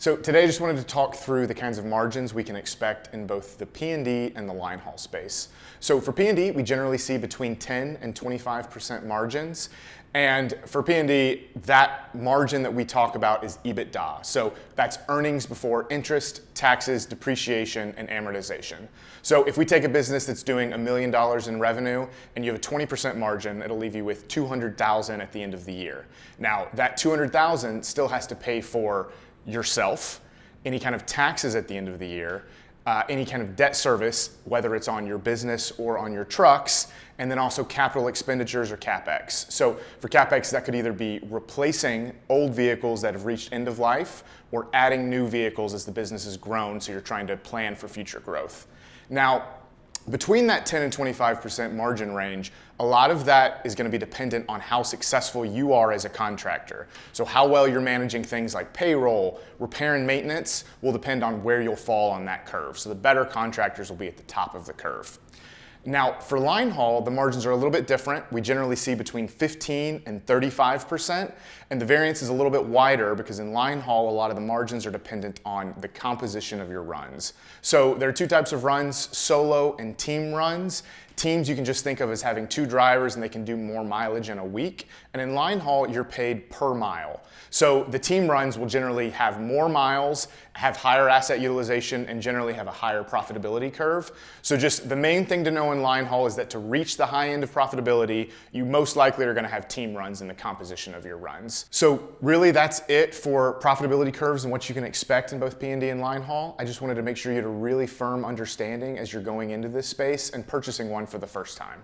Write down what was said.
So today I just wanted to talk through the kinds of margins we can expect in both the P&D and the line haul space. So for P&D, we generally see between 10 and 25% margins. And for P&D, that margin that we talk about is EBITDA. So that's earnings before interest, taxes, depreciation, and amortization. So if we take a business that's doing $1 million in revenue and you have a 20% margin, it'll leave you with $200,000 at the end of the year. Now, that $200,000 still has to pay for yourself, any kind of taxes at the end of the year, any kind of debt service, whether it's on your business or on your trucks, and then also capital expenditures or CapEx. So for CapEx, that could either be replacing old vehicles that have reached end of life or adding new vehicles as the business has grown, so you're trying to plan for future growth. Now, between that 10 and 25% margin range, a lot of that is going to be dependent on how successful you are as a contractor. So how well you're managing things like payroll, repair and maintenance will depend on where you'll fall on that curve. So the better contractors will be at the top of the curve. Now, for line haul, the margins are a little bit different. We generally see between 15 and 35%, and the variance is a little bit wider because in line haul, a lot of the margins are dependent on the composition of your runs. So there are two types of runs, solo and team runs. Teams you can just think of as having two drivers and they can do more mileage in a week. And in line haul, you're paid per mile. So the team runs will generally have more miles, have higher asset utilization, and generally have a higher profitability curve. So just the main thing to know in line haul is that to reach the high end of profitability, you most likely are going to have team runs in the composition of your runs. So really that's it for profitability curves and what you can expect in both P&D and line haul. I just wanted to make sure you had a really firm understanding as you're going into this space and purchasing one for the first time.